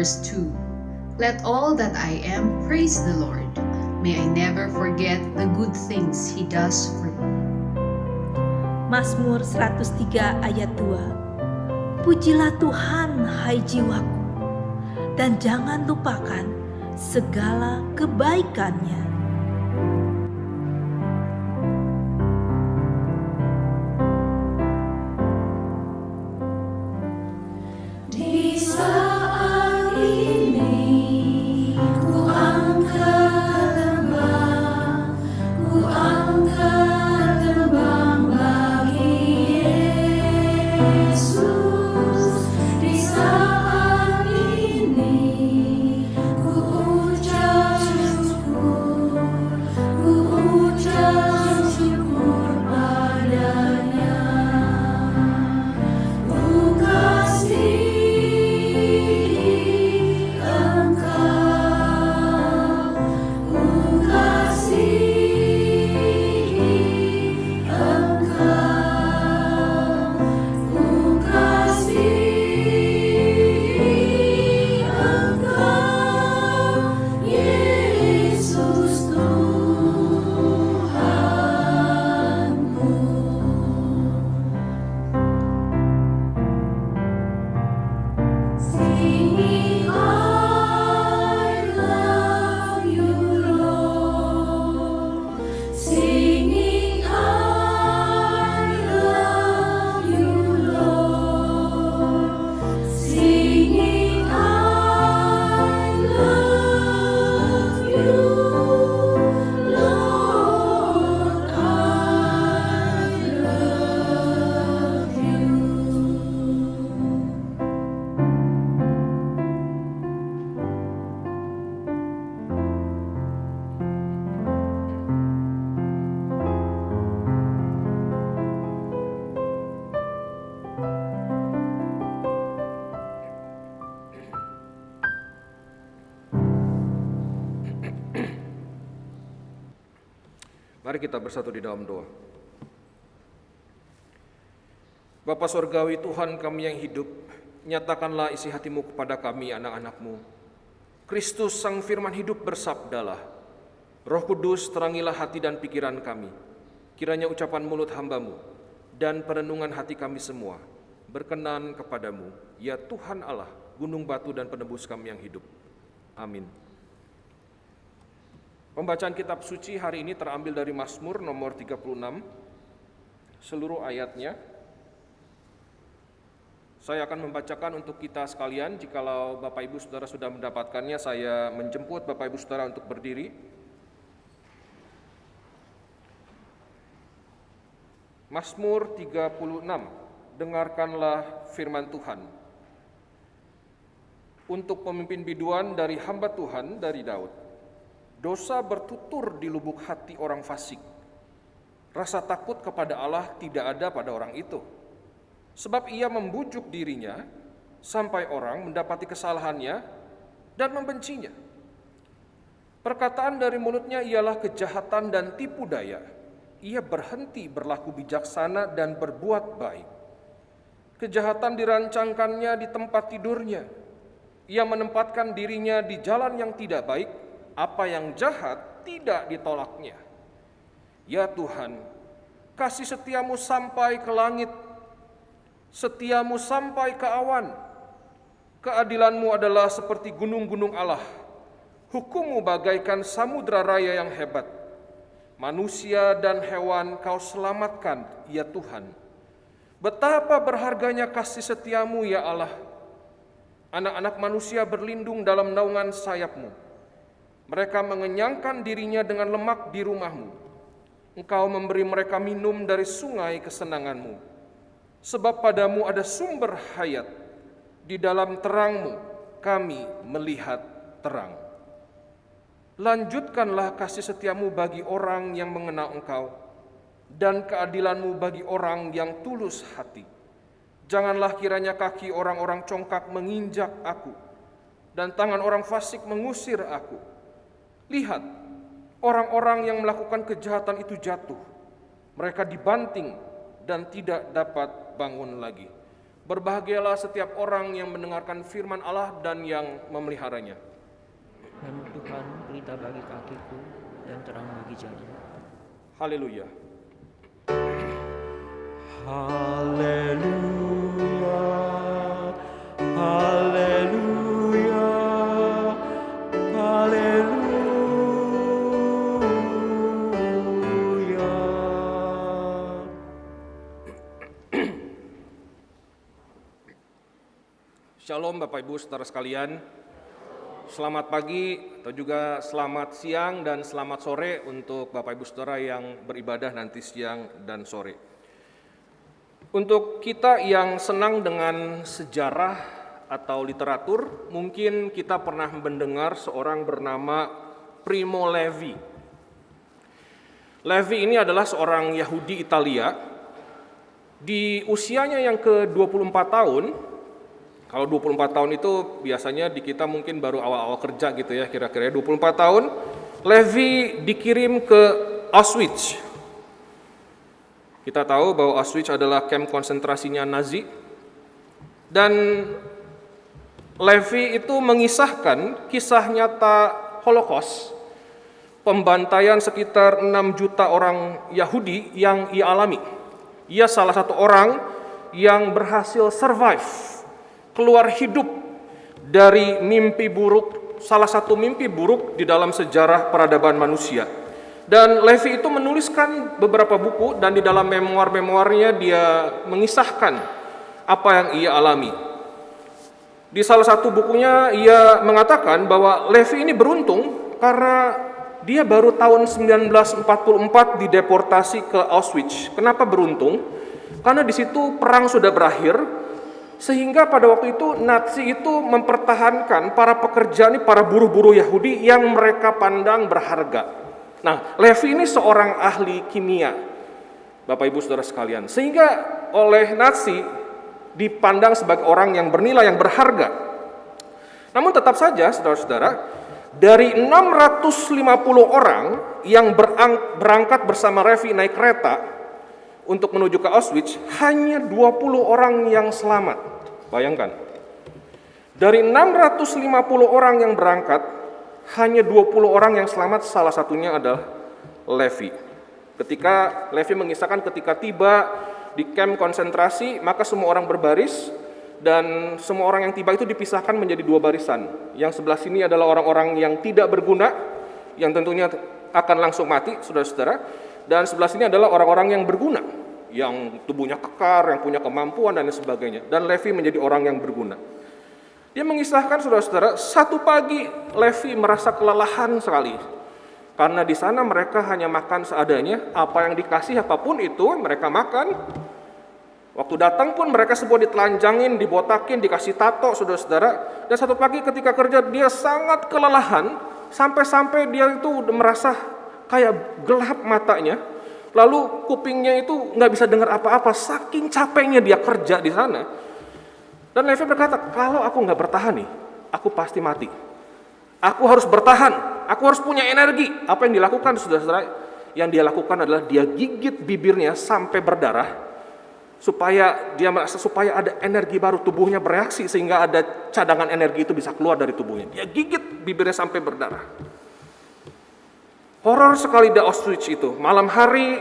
Verse 2. Let all that I am praise the Lord. May I never forget the good things He does for me. Mazmur 103 ayat 2. Pujilah Tuhan, hai jiwaku, dan jangan lupakan segala kebaikannya. Mari kita bersatu di dalam doa. Bapa Sorgawi, Tuhan kami yang hidup, nyatakanlah isi hatimu kepada kami anak-anakmu. Kristus Sang Firman hidup bersabdalah, Roh Kudus terangilah hati dan pikiran kami. Kiranya ucapan mulut hambamu dan perenungan hati kami semua berkenan kepadamu, ya Tuhan Allah, gunung batu dan penebus kami yang hidup. Amin. Pembacaan kitab suci hari ini terambil dari Mazmur nomor 36, seluruh ayatnya. Saya akan membacakan untuk kita sekalian. Jikalau Bapak Ibu Saudara sudah mendapatkannya, saya menjemput Bapak Ibu Saudara untuk berdiri. Mazmur 36, dengarkanlah firman Tuhan. Untuk pemimpin biduan dari hamba Tuhan, dari Daud. Dosa bertutur di lubuk hati orang fasik. Rasa takut kepada Allah tidak ada pada orang itu. Sebab ia membujuk dirinya sampai orang mendapati kesalahannya dan membencinya. Perkataan dari mulutnya ialah kejahatan dan tipu daya. Ia berhenti berlaku bijaksana dan berbuat baik. Kejahatan dirancangkannya di tempat tidurnya. Ia menempatkan dirinya di jalan yang tidak baik. Apa yang jahat tidak ditolaknya. Ya Tuhan, kasih setiamu sampai ke langit, setiamu sampai ke awan. Keadilanmu adalah seperti gunung-gunung Allah. Hukummu bagaikan samudra raya yang hebat. Manusia dan hewan kau selamatkan, ya Tuhan. Betapa berharganya kasih setiamu, ya Allah. Anak-anak manusia berlindung dalam naungan sayapmu. Mereka mengenyangkan dirinya dengan lemak di rumahmu. Engkau memberi mereka minum dari sungai kesenanganmu. Sebab padamu ada sumber hayat. Di dalam terangmu kami melihat terang. Lanjutkanlah kasih setiamu bagi orang yang mengenal engkau, dan keadilanmu bagi orang yang tulus hati. Janganlah kiranya kaki orang-orang congkak menginjak aku, dan tangan orang fasik mengusir aku. Lihat, orang-orang yang melakukan kejahatan itu jatuh. Mereka dibanting dan tidak dapat bangun lagi. Berbahagialah setiap orang yang mendengarkan firman Allah dan yang memeliharanya. Namun Tuhan pelita bagi kakiku dan terang bagi jalan. Haleluya. Haleluya, haleluya, haleluya. Shalom Bapak Ibu Saudara sekalian. Selamat pagi atau juga selamat siang dan selamat sore untuk Bapak Ibu Saudara yang beribadah nanti siang dan sore. Untuk kita yang senang dengan sejarah atau literatur, mungkin kita pernah mendengar seorang bernama Primo Levi. Levi ini adalah seorang Yahudi Italia. Di usianya yang ke-24 tahun, kalau 24 tahun itu biasanya di kita mungkin baru awal-awal kerja gitu ya, kira-kira 24 tahun, Levi dikirim ke Auschwitz. Kita tahu bahwa Auschwitz adalah kamp konsentrasinya Nazi. Dan Levi itu mengisahkan kisah nyata Holocaust, pembantaian sekitar 6 juta orang Yahudi yang ia alami. Ia salah satu orang yang berhasil survive, keluar hidup dari mimpi buruk, salah satu mimpi buruk di dalam sejarah peradaban manusia. Dan Levi itu menuliskan beberapa buku dan di dalam memoar-memoarnya dia mengisahkan apa yang ia alami. Di salah satu bukunya ia mengatakan bahwa Levi ini beruntung karena dia baru tahun 1944 dideportasi ke Auschwitz. Kenapa beruntung? Karena di situ perang sudah berakhir, sehingga pada waktu itu Nazi itu mempertahankan para pekerja ini, para buruh-buruh Yahudi yang mereka pandang berharga. Nah, Levi ini seorang ahli kimia, Bapak Ibu Saudara sekalian, sehingga oleh Nazi dipandang sebagai orang yang bernilai, yang berharga. Namun tetap saja, saudara-saudara, dari 650 orang yang berangkat bersama Levi naik kereta untuk menuju ke Auschwitz, hanya 20 orang yang selamat. Bayangkan, dari 650 orang yang berangkat, hanya 20 orang yang selamat, salah satunya adalah Levi. Ketika Levi mengisahkan ketika tiba di kamp konsentrasi, maka semua orang berbaris, dan semua orang yang tiba itu dipisahkan menjadi 2 barisan. Yang sebelah sini adalah orang-orang yang tidak berguna, yang tentunya akan langsung mati, saudara-saudara. Dan sebelah sini adalah orang-orang yang berguna, yang tubuhnya kekar, yang punya kemampuan dan sebagainya. Dan Levi menjadi orang yang berguna. Dia mengisahkan, saudara-saudara, satu pagi Levi merasa kelelahan sekali. Karena di sana mereka hanya makan seadanya, apa yang dikasih apapun itu mereka makan. Waktu datang pun mereka semua ditelanjangin, dibotakin, dikasih tato, saudara-saudara. Dan satu pagi ketika kerja dia sangat kelelahan, sampai-sampai dia itu merasa kayak gelap matanya, lalu kupingnya itu nggak bisa dengar apa-apa, saking capeknya dia kerja di sana. Dan Levi berkata, kalau aku nggak bertahan nih, aku pasti mati. Aku harus bertahan, aku harus punya energi. Apa yang dilakukan, saudara-saudara? Yang dia lakukan adalah dia gigit bibirnya sampai berdarah, supaya dia merasa supaya ada energi baru, tubuhnya bereaksi sehingga ada cadangan energi itu bisa keluar dari tubuhnya. Dia gigit bibirnya sampai berdarah. Horor sekali di Auschwitz itu. Malam hari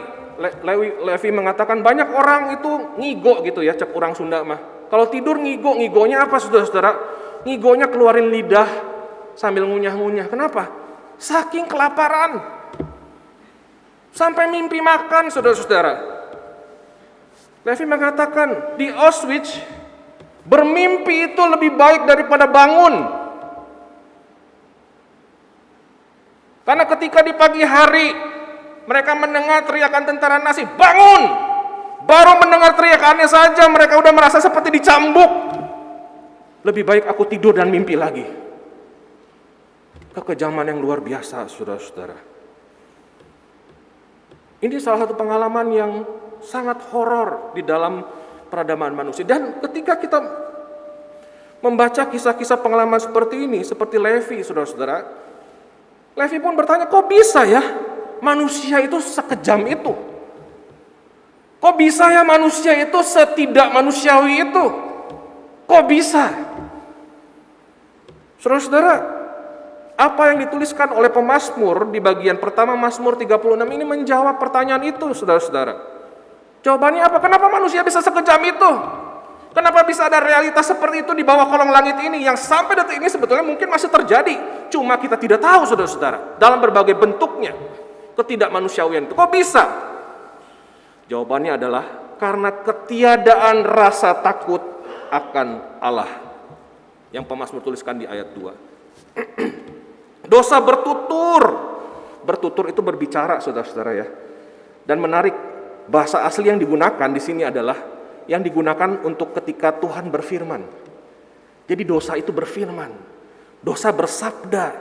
Levi mengatakan banyak orang itu ngigo gitu ya, cek orang Sunda mah. Kalau tidur ngigo, ngigonya apa saudara-saudara? Ngigonya keluarin lidah sambil ngunyah-ngunyah. Kenapa? Saking kelaparan. Sampai mimpi makan saudara-saudara. Levi mengatakan di Auschwitz bermimpi itu lebih baik daripada bangun. Karena ketika di pagi hari mereka mendengar teriakan tentara Nazi, bangun! Baru mendengar teriakannya saja mereka udah merasa seperti dicambuk. Lebih baik aku tidur dan mimpi lagi. Kekejaman yang luar biasa, saudara-saudara. Ini salah satu pengalaman yang sangat horor di dalam peradaban manusia. Dan ketika kita membaca kisah-kisah pengalaman seperti ini, seperti Levi, saudara-saudara, Levi pun bertanya, kok bisa ya manusia itu sekejam itu? Kok bisa ya manusia itu setidak manusiawi itu? Kok bisa? Saudara-saudara, apa yang dituliskan oleh pemazmur di bagian pertama Mazmur 36 ini menjawab pertanyaan itu, saudara-saudara. Jawabannya apa? Kenapa manusia bisa sekejam itu? Kenapa bisa ada realitas seperti itu di bawah kolong langit ini yang sampai detik ini sebetulnya mungkin masih terjadi. Cuma kita tidak tahu, saudara-saudara, dalam berbagai bentuknya ketidakmanusiawian itu. Kok bisa? Jawabannya adalah karena ketiadaan rasa takut akan Allah yang pemazmur tuliskan di ayat 2. Dosa bertutur. Bertutur itu berbicara, saudara-saudara ya. Dan menarik, bahasa asli yang digunakan di sini adalah yang digunakan untuk ketika Tuhan berfirman. Jadi dosa itu berfirman. Dosa bersabda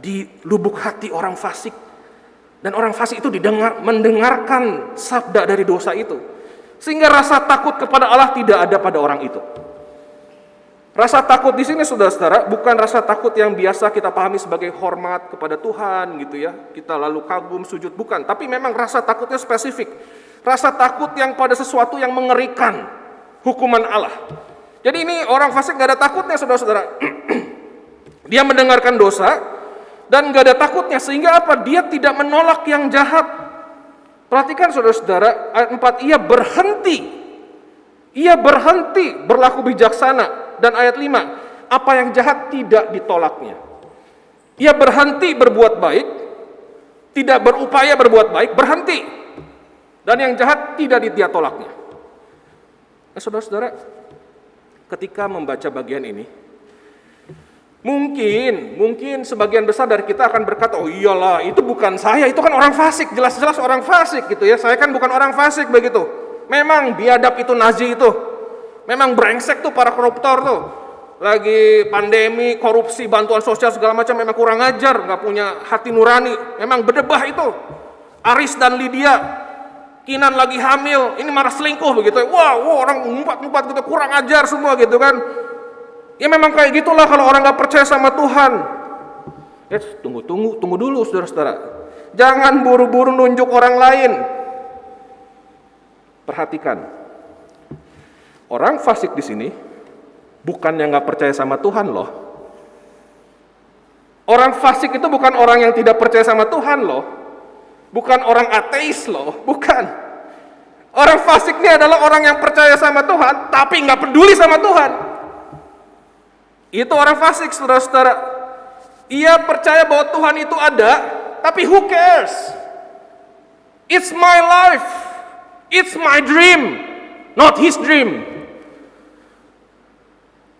di lubuk hati orang fasik. Dan orang fasik itu mendengarkan sabda dari dosa itu. Sehingga rasa takut kepada Allah tidak ada pada orang itu. Rasa takut di sini, saudara-saudara, bukan rasa takut yang biasa kita pahami sebagai hormat kepada Tuhan gitu ya. Kita lalu kagum, sujud, bukan. Tapi memang rasa takutnya spesifik. Rasa takut yang pada sesuatu yang mengerikan, hukuman Allah. Jadi ini orang fasik gak ada takutnya, saudara-saudara. Dia mendengarkan dosa dan gak ada takutnya, sehingga apa? Dia tidak menolak yang jahat. Perhatikan, saudara-saudara, ayat 4, ia berhenti berlaku bijaksana. Dan ayat 5, apa yang jahat tidak ditolaknya. Ia berhenti berbuat baik, tidak berupaya berbuat baik, berhenti. Dan yang jahat tidak dia tolaknya. Nah, saudara-saudara, ketika membaca bagian ini, mungkin sebagian besar dari kita akan berkata, oh iyalah, itu bukan saya, itu kan orang fasik, jelas-jelas orang fasik gitu ya. Saya kan bukan orang fasik begitu. Memang biadab itu Nazi itu. Memang brengsek tuh para koruptor tuh. Lagi pandemi, korupsi, bantuan sosial segala macam, memang kurang ajar, nggak punya hati nurani. Memang berdebah itu. Aris dan Lydia, Kinan lagi hamil, ini marah selingkuh begitu. Wah, orang ngumpat-ngumpat gitu, kurang ajar semua gitu kan. Ya memang kayak gitulah kalau orang nggak percaya sama Tuhan. Tunggu dulu, saudara-saudara. Jangan buru-buru nunjuk orang lain. Perhatikan. Orang fasik di sini bukan yang nggak percaya sama Tuhan loh. Orang fasik itu bukan orang yang tidak percaya sama Tuhan loh. Bukan orang ateis loh, bukan. Orang fasik ini adalah orang yang percaya sama Tuhan, tapi nggak peduli sama Tuhan. Itu orang fasik, saudara-saudara. Ia percaya bahwa Tuhan itu ada, tapi who cares? It's my life, it's my dream, not his dream.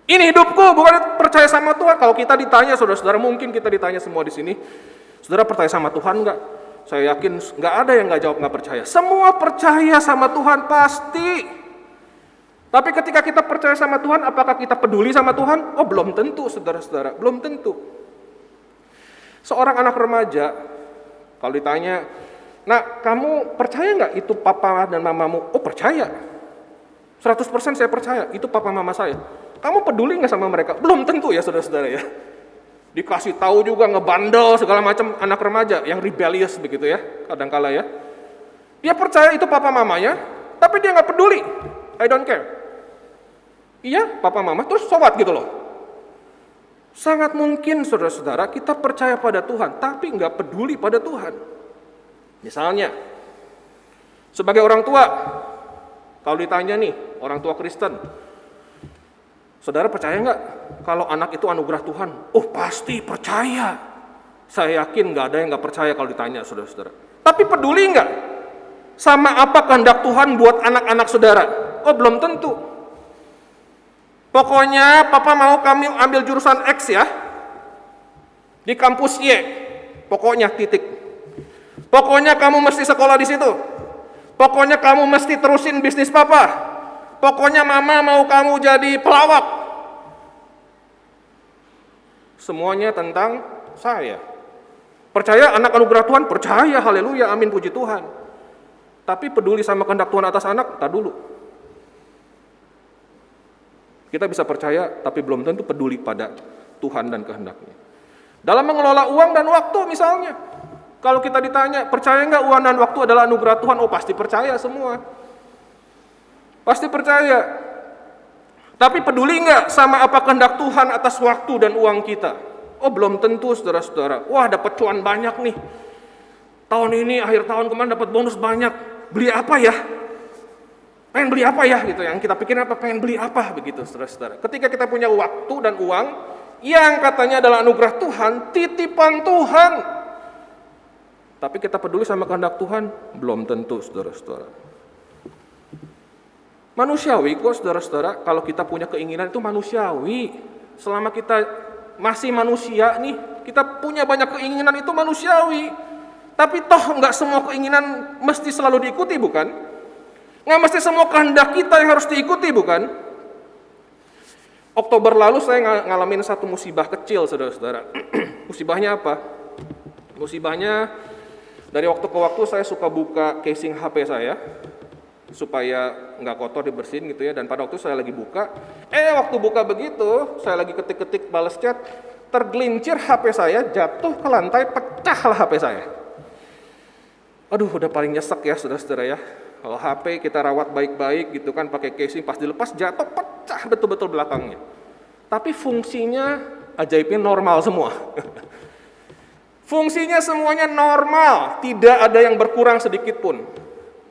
Ini hidupku, bukan percaya sama Tuhan. Kalau kita ditanya, saudara-saudara, mungkin kita ditanya semua di sini, saudara percaya sama Tuhan nggak? Saya yakin nggak ada yang nggak jawab nggak percaya. Semua percaya sama Tuhan pasti. Tapi ketika kita percaya sama Tuhan, apakah kita peduli sama Tuhan? Oh, belum tentu, saudara-saudara, belum tentu. Seorang anak remaja, kalau ditanya, nah kamu percaya nggak itu papa dan mamamu? Oh percaya, 100% saya percaya, itu papa mama saya. Kamu peduli nggak sama mereka? Belum tentu ya, saudara-saudara ya. Dikasih tahu juga ngebandel segala macam, anak remaja yang rebellious begitu ya, kadangkala ya. Dia percaya itu papa mamanya, tapi dia nggak peduli. I don't care. Iya, papa mama, terus so what gitu loh. Sangat mungkin saudara-saudara kita percaya pada Tuhan, tapi nggak peduli pada Tuhan. Misalnya, sebagai orang tua, kalau ditanya nih, orang tua Kristen, saudara percaya nggak kalau anak itu anugerah Tuhan? Oh pasti percaya. Saya yakin nggak ada yang nggak percaya kalau ditanya, saudara-saudara. Tapi peduli nggak sama apa kehendak Tuhan buat anak-anak saudara? Oh belum tentu. Pokoknya papa mau kami ambil jurusan X ya, di kampus Y. Pokoknya titik. Pokoknya kamu mesti sekolah di situ. Pokoknya kamu mesti terusin bisnis papa. Pokoknya mama mau kamu jadi pelawak. Semuanya tentang saya. Percaya anak anugerah Tuhan? Percaya, haleluya, amin, puji Tuhan. Tapi peduli sama kehendak Tuhan atas anak? Tak dulu. Kita bisa percaya, tapi belum tentu peduli pada Tuhan dan kehendaknya. Dalam mengelola uang dan waktu misalnya. Kalau kita ditanya, percaya nggak uang dan waktu adalah anugerah Tuhan? Oh pasti percaya semua. Pasti percaya. Tapi peduli nggak sama apa kehendak Tuhan atas waktu dan uang kita? Oh, belum tentu, saudara-saudara. Wah, dapat cuan banyak nih. Tahun ini, akhir tahun kemarin dapat bonus banyak. Beli apa ya? Pengen beli apa ya? Gitu. Yang kita pikir apa? Pengen beli apa? Begitu, saudara-saudara. Ketika kita punya waktu dan uang, yang katanya adalah anugerah Tuhan, titipan Tuhan. Tapi kita peduli sama kehendak Tuhan? Belum tentu, saudara-saudara. Manusiawi kok, saudara-saudara, kalau kita punya keinginan itu manusiawi. Selama kita masih manusia nih, kita punya banyak keinginan itu manusiawi. Tapi toh nggak semua keinginan mesti selalu diikuti, bukan? Nggak mesti semua kehendak kita yang harus diikuti, bukan? Oktober lalu saya ngalamin satu musibah kecil, saudara-saudara. Musibahnya apa? Musibahnya dari waktu ke waktu saya suka buka casing HP saya supaya nggak kotor, dibersihin gitu ya. Dan pada waktu saya lagi buka, waktu buka begitu, saya lagi ketik-ketik balas chat, tergelincir HP saya, jatuh ke lantai, pecahlah HP saya. Aduh, udah paling nyesek ya, saudara-saudara ya. Kalau HP kita rawat baik-baik gitu kan, pakai casing, pas dilepas jatuh, pecah betul-betul belakangnya. Tapi fungsinya ajaibnya normal semua. Fungsinya semuanya normal, tidak ada yang berkurang sedikit pun.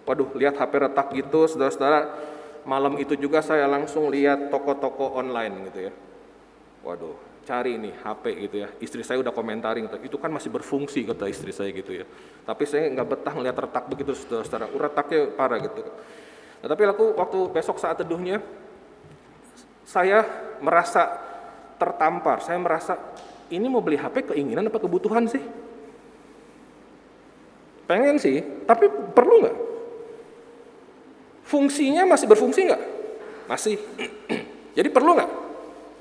Waduh, lihat HP retak gitu, saudara-saudara. Malam itu juga saya langsung lihat toko-toko online gitu ya. Waduh, cari nih HP gitu ya. Istri saya udah komentarin, itu kan masih berfungsi kata istri saya gitu ya. Tapi saya nggak betah ngeliat retak begitu, saudara-saudara. Retaknya parah gitu. Nah, tapi waktu besok saat teduhnya, saya merasa tertampar. Saya merasa, ini mau beli HP keinginan apa kebutuhan sih? Pengen sih, tapi perlu nggak? Fungsinya masih berfungsi nggak? Masih. Jadi perlu nggak?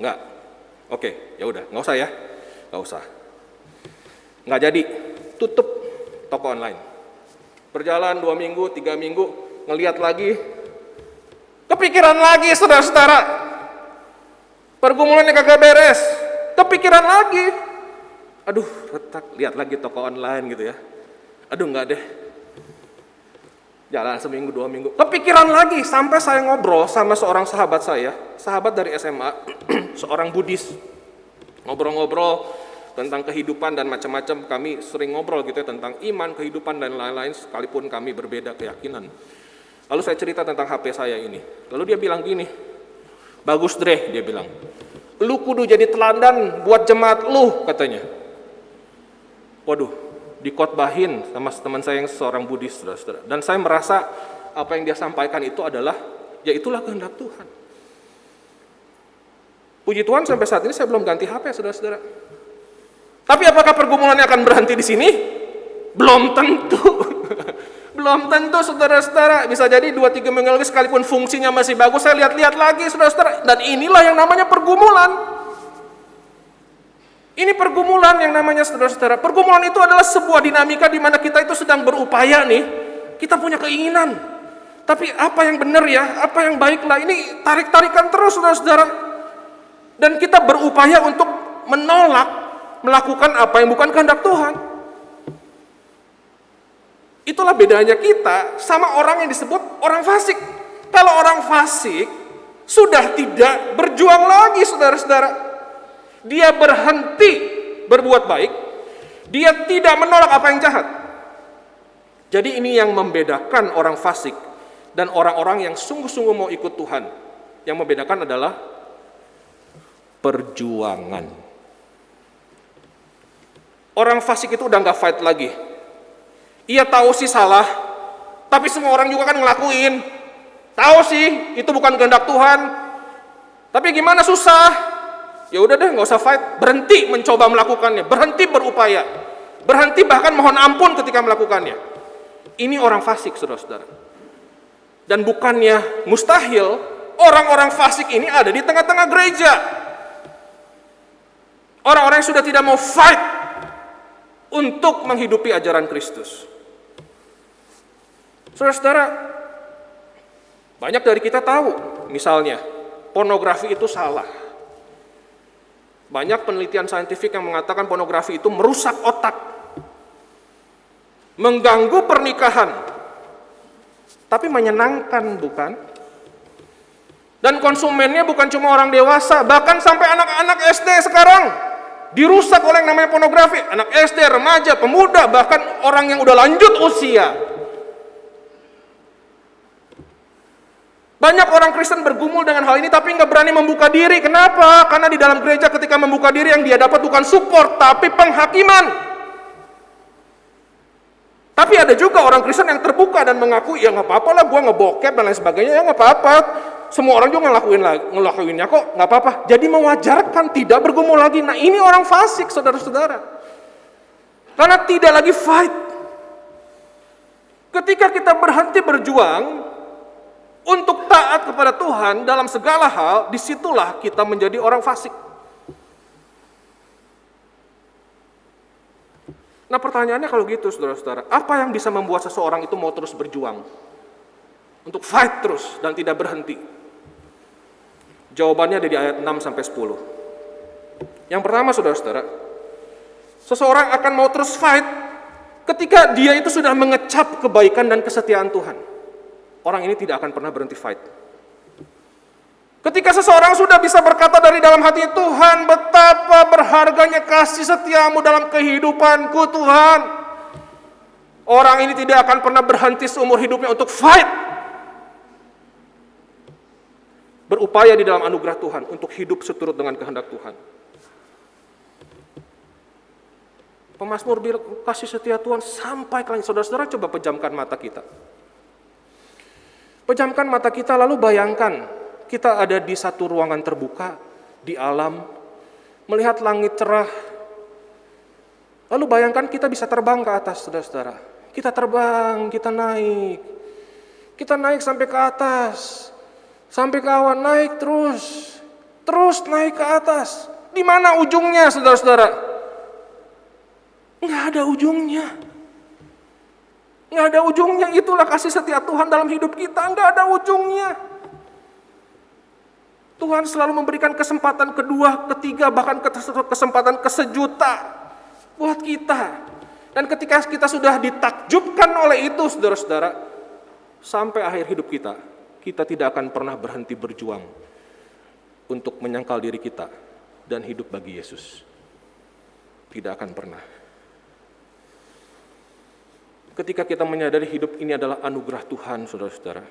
Nggak. Oke, ya udah, nggak usah ya, nggak usah. Nggak jadi, tutup toko online. Berjalan 2 minggu, 3 minggu, ngelihat lagi, kepikiran lagi, saudara-saudara. Pergumulannya kagak beres, kepikiran lagi. Aduh, retak, lihat lagi toko online gitu ya. Aduh, nggak deh. Jalan seminggu, 2 minggu, kepikiran lagi, sampai saya ngobrol sama seorang sahabat saya, sahabat dari SMA, seorang Buddhis. Ngobrol-ngobrol tentang kehidupan dan macam-macam, kami sering ngobrol gitu ya, tentang iman, kehidupan dan lain-lain, sekalipun kami berbeda keyakinan. Lalu saya cerita tentang HP saya ini. Lalu dia bilang gini, bagus Dre, dia bilang, lu kudu jadi teladan buat jemaat lu, katanya. Waduh, dikotbahin sama teman saya yang seorang Buddhis, saudara-saudara. Dan saya merasa apa yang dia sampaikan itu adalah, ya itulah kehendak Tuhan. Puji Tuhan sampai saat ini saya belum ganti HP, saudara-saudara. Tapi apakah pergumulannya akan berhenti di sini? Belum tentu. Belum tentu, saudara-saudara. Bisa jadi 2-3 minggu lagi sekalipun fungsinya masih bagus, saya lihat-lihat lagi, saudara-saudara. Dan inilah yang namanya pergumulan. Ini pergumulan yang namanya, saudara-saudara. Pergumulan itu adalah sebuah dinamika di mana kita itu sedang berupaya nih. Kita punya keinginan. Tapi apa yang benar ya? Apa yang baiklah? Ini tarik-tarikan terus, saudara-saudara. Dan kita berupaya untuk menolak, melakukan apa yang bukan kehendak Tuhan. Itulah bedanya kita sama orang yang disebut orang fasik. Kalau orang fasik sudah tidak berjuang lagi, saudara-saudara. Dia berhenti berbuat baik, dia tidak menolak apa yang jahat. Jadi ini yang membedakan orang fasik dan orang-orang yang sungguh-sungguh mau ikut Tuhan. Yang membedakan adalah perjuangan. Orang fasik itu udah gak fight lagi. Ia tahu sih salah, tapi semua orang juga kan ngelakuin. Tahu sih itu bukan kehendak Tuhan, tapi gimana, susah. Ya udah deh, nggak usah fight, berhenti mencoba melakukannya, berhenti berupaya, berhenti bahkan mohon ampun ketika melakukannya. Ini orang fasik, saudara-saudara. Dan bukannya mustahil, orang-orang fasik ini ada di tengah-tengah gereja. Orang-orang yang sudah tidak mau fight untuk menghidupi ajaran Kristus. Saudara-saudara, banyak dari kita tahu, misalnya, pornografi itu salah. Banyak penelitian saintifik yang mengatakan pornografi itu merusak otak, mengganggu pernikahan, tapi menyenangkan, bukan? Dan konsumennya bukan cuma orang dewasa, bahkan sampai anak-anak SD sekarang dirusak oleh yang namanya pornografi. Anak SD, remaja, pemuda, bahkan orang yang udah lanjut usia. Banyak orang Kristen bergumul dengan hal ini tapi nggak berani membuka diri. Kenapa? Karena di dalam gereja ketika membuka diri yang dia dapat bukan support, tapi penghakiman. Tapi ada juga orang Kristen yang terbuka dan mengaku, ya nggak apa-apa lah, gue ngebokep dan lain sebagainya, ya nggak apa-apa. Semua orang juga ngelakuinnya kok, nggak apa-apa. Jadi mewajarkan tidak bergumul lagi. Nah ini orang fasik, saudara-saudara. Karena tidak lagi fight. Ketika kita berhenti berjuang untuk taat kepada Tuhan dalam segala hal, disitulah kita menjadi orang fasik. Nah pertanyaannya kalau gitu saudara-saudara, apa yang bisa membuat seseorang itu mau terus berjuang? Untuk fight terus dan tidak berhenti? Jawabannya ada di ayat 6-10. Yang pertama saudara-saudara, seseorang akan mau terus fight ketika dia itu sudah mengecap kebaikan dan kesetiaan Tuhan. Orang ini tidak akan pernah berhenti fight. Ketika seseorang sudah bisa berkata dari dalam hati, Tuhan betapa berharganya kasih setiamu dalam kehidupanku Tuhan. Orang ini tidak akan pernah berhenti seumur hidupnya untuk fight. Berupaya di dalam anugerah Tuhan untuk hidup seturut dengan kehendak Tuhan. Pemazmur bilang kasih setia Tuhan sampai ke langit. Saudara-saudara coba pejamkan mata kita. Pejamkan mata kita lalu bayangkan kita ada di satu ruangan terbuka, di alam, melihat langit cerah. Lalu bayangkan kita bisa terbang ke atas, saudara-saudara. Kita terbang, kita naik. Kita naik sampai ke atas. Sampai ke awan, naik terus. Terus naik ke atas. Di mana ujungnya, saudara-saudara? Nggak ada ujungnya. Nggak ada ujungnya, itulah kasih setia Tuhan dalam hidup kita. Nggak ada ujungnya. Tuhan selalu memberikan kesempatan kedua, ketiga, bahkan kesempatan kesejuta buat kita. Dan ketika kita sudah ditakjubkan oleh itu, saudara-saudara, sampai akhir hidup kita, kita tidak akan pernah berhenti berjuang untuk menyangkal diri kita dan hidup bagi Yesus. Tidak akan pernah. Ketika kita menyadari hidup ini adalah anugerah Tuhan, saudara-saudara.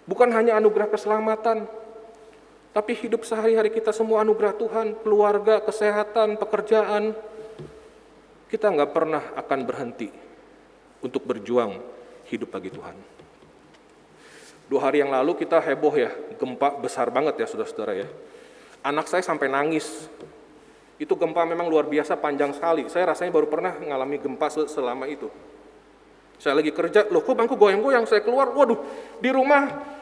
Bukan hanya anugerah keselamatan, tapi hidup sehari-hari kita semua anugerah Tuhan, keluarga, kesehatan, pekerjaan. Kita nggak pernah akan berhenti untuk berjuang hidup bagi Tuhan. 2 hari yang lalu kita heboh ya, gempa besar banget ya saudara-saudara ya. Anak saya sampai nangis. Itu gempa memang luar biasa panjang sekali. Saya rasanya baru pernah mengalami gempa selama itu. Saya lagi kerja, loh kok bangku goyang-goyang, saya keluar, waduh di rumah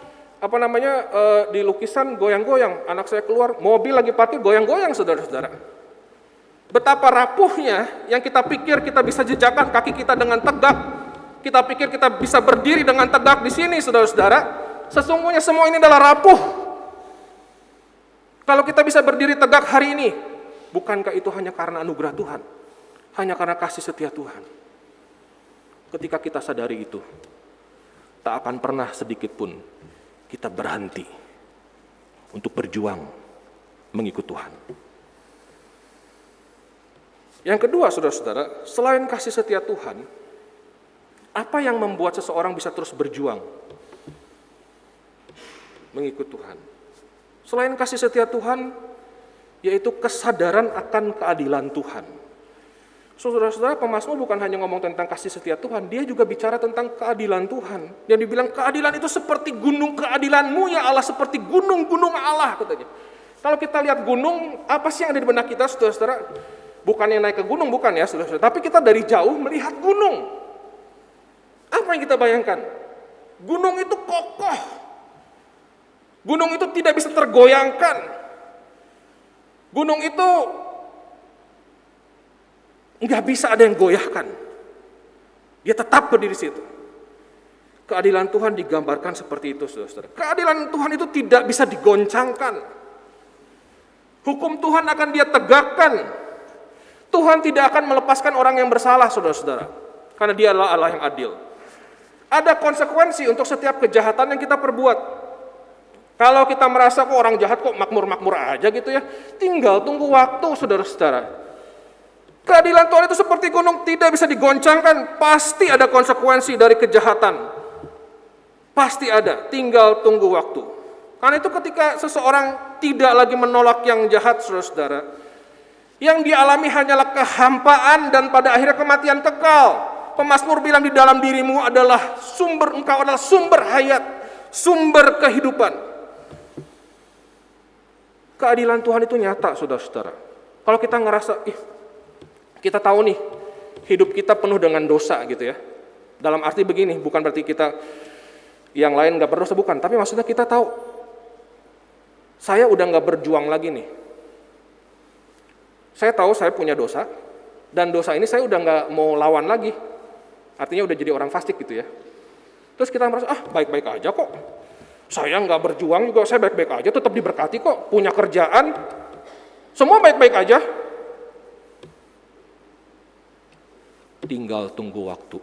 di lukisan goyang-goyang, anak saya keluar, mobil lagi parkir goyang-goyang saudara-saudara. Betapa rapuhnya yang kita pikir kita bisa jejakkan kaki kita dengan tegak, kita pikir kita bisa berdiri dengan tegak di sini saudara-saudara, sesungguhnya semua ini adalah rapuh. Kalau kita bisa berdiri tegak hari ini, bukankah itu hanya karena anugerah Tuhan? Hanya karena kasih setia Tuhan. Ketika kita sadari itu, tak akan pernah sedikit pun kita berhenti untuk berjuang mengikut Tuhan. Yang kedua, saudara-saudara, selain kasih setia Tuhan, apa yang membuat seseorang bisa terus berjuang mengikut Tuhan? Selain kasih setia Tuhan, yaitu kesadaran akan keadilan Tuhan. Saudara-saudara, pemazmur bukan hanya ngomong tentang kasih setia Tuhan, dia juga bicara tentang keadilan Tuhan. Dia dibilang keadilan itu seperti gunung keadilanmu ya Allah, seperti gunung-gunung Allah katanya. Kalau kita lihat gunung, apa sih yang ada di benak kita saudara-saudara? Bukannya naik ke gunung, bukan ya saudara-saudara, tapi kita dari jauh melihat gunung. Apa yang kita bayangkan? Gunung itu kokoh. Gunung itu tidak bisa tergoyangkan. Gunung itu nggak bisa ada yang goyahkan. Dia tetap berdiri di situ. Keadilan Tuhan digambarkan seperti itu, saudara-saudara. Keadilan Tuhan itu tidak bisa digoncangkan. Hukum Tuhan akan dia tegakkan. Tuhan tidak akan melepaskan orang yang bersalah, saudara-saudara. Karena dia adalah Allah yang adil. Ada konsekuensi untuk setiap kejahatan yang kita perbuat. Kalau kita merasa kok orang jahat kok makmur-makmur aja gitu ya, tinggal tunggu waktu, saudara-saudara. Keadilan Tuhan itu seperti gunung, tidak bisa digoncangkan, pasti ada konsekuensi dari kejahatan. Pasti ada, tinggal tunggu waktu. Karena itu ketika seseorang tidak lagi menolak yang jahat, saudara-saudara, yang dialami hanyalah kehampaan dan pada akhirnya kematian kekal. Pemazmur bilang di dalam dirimu adalah sumber, engkau adalah sumber hayat, sumber kehidupan. Keadilan Tuhan itu nyata, saudara-saudara. Kalau kita ngerasa, kita tahu nih, hidup kita penuh dengan dosa gitu ya. Dalam arti begini, bukan berarti kita yang lain gak berdosa, bukan. Tapi maksudnya kita tahu, saya udah gak berjuang lagi nih. Saya tahu saya punya dosa, dan dosa ini saya udah gak mau lawan lagi. Artinya udah jadi orang fasik gitu ya. Terus kita merasa, baik-baik aja kok. Saya nggak berjuang juga, saya baik-baik aja, tetap diberkati kok, punya kerjaan, semua baik-baik aja. Tinggal tunggu waktu.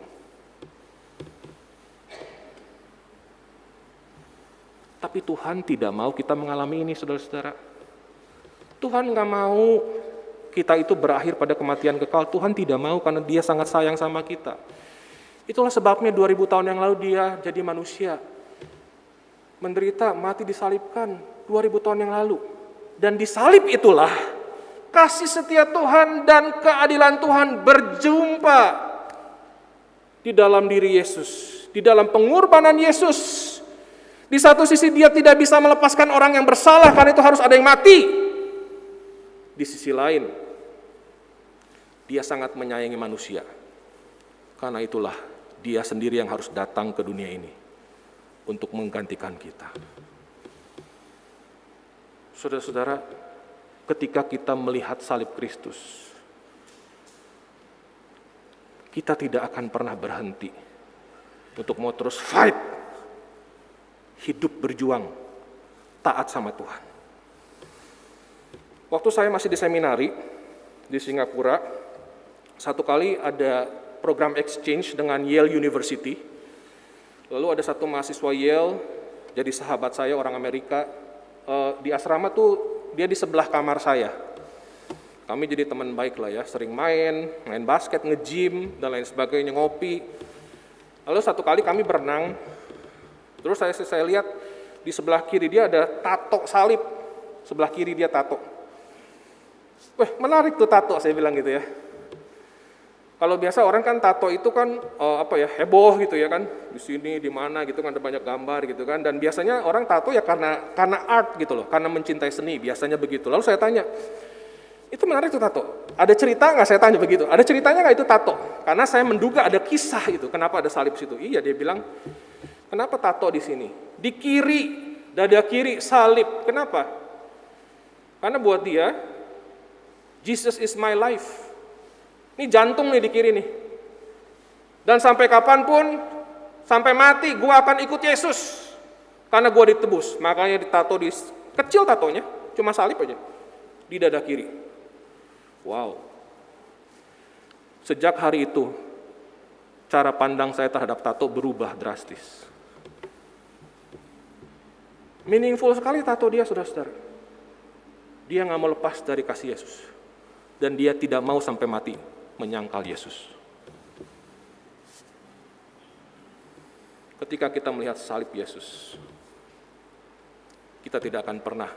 Tapi Tuhan tidak mau kita mengalami ini, saudara-saudara. Tuhan nggak mau kita itu berakhir pada kematian kekal. Tuhan tidak mau karena Dia sangat sayang sama kita. Itulah sebabnya 2000 tahun yang lalu Dia jadi manusia. Menderita, mati, disalibkan 2000 tahun yang lalu. Dan di salib itulah kasih setia Tuhan dan keadilan Tuhan berjumpa di dalam diri Yesus, di dalam pengorbanan Yesus. Di satu sisi Dia tidak bisa melepaskan orang yang bersalah karena itu harus ada yang mati. Di sisi lain, Dia sangat menyayangi manusia. Karena itulah Dia sendiri yang harus datang ke dunia ini untuk menggantikan kita. Saudara-saudara, ketika kita melihat salib Kristus, kita tidak akan pernah berhenti untuk mau terus fight, hidup berjuang, taat sama Tuhan. Waktu saya masih di seminari di Singapura, satu kali ada program exchange dengan Yale University. Lalu ada satu mahasiswa Yale, jadi sahabat saya orang Amerika, di asrama tuh dia di sebelah kamar saya. Kami jadi teman baik lah ya, sering main basket, nge-gym, dan lain sebagainya, ngopi. Lalu satu kali kami berenang, terus saya lihat di sebelah kiri dia ada tato salib, sebelah kiri dia tato. Wah, menarik tuh tato, saya bilang gitu ya. Kalau biasa orang kan tato itu kan heboh gitu ya kan, di sini di mana gitu kan ada banyak gambar gitu kan, dan biasanya orang tato ya karena art gitu loh, karena mencintai seni, biasanya begitu. Lalu saya tanya, itu menarik tuh tato, ada cerita nggak? Saya tanya begitu, ada ceritanya nggak itu tato? Karena saya menduga ada kisah itu, kenapa ada salib situ. Iya, dia bilang, kenapa tato di sini? Di kiri, dada kiri salib. Kenapa? Karena buat dia, Jesus is my life. Ini jantung nih di kiri nih. Dan sampai kapanpun, sampai mati, gue akan ikut Yesus. Karena gue ditebus. Makanya ditato di kecil tatonya, cuma salib aja. Di dada kiri. Wow. Sejak hari itu, cara pandang saya terhadap tato berubah drastis. Meaningful sekali tato dia, saudara-saudara. Dia gak mau lepas dari kasih Yesus. Dan dia tidak mau sampai mati menyangkal Yesus. Ketika kita melihat salib Yesus, kita tidak akan pernah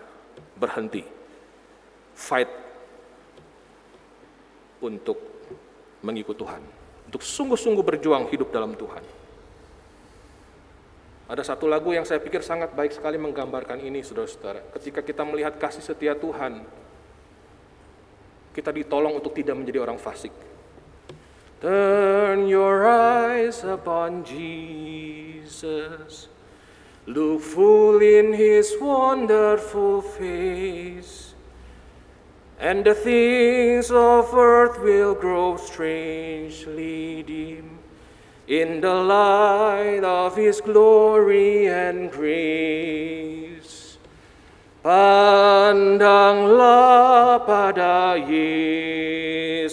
berhenti fight untuk mengikut Tuhan, untuk sungguh-sungguh berjuang hidup dalam Tuhan. Ada satu lagu yang saya pikir sangat baik sekali menggambarkan ini, saudara-saudara. Ketika kita melihat kasih setia Tuhan, kita ditolong untuk tidak menjadi orang fasik. Turn your eyes upon Jesus, look full in His wonderful face, and the things of earth will grow strangely dim in the light of His glory and grace. Pandanglah pada Yesus,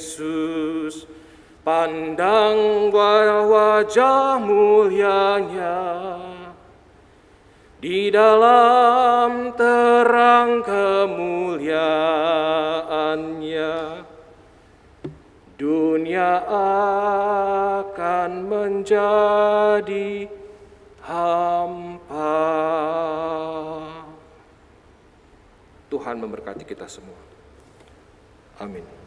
pandang wajah mulianya, Di dalam terang kemuliaan-Nya, dunia akan menjadi hampa. Tuhan memberkati kita semua. Amin.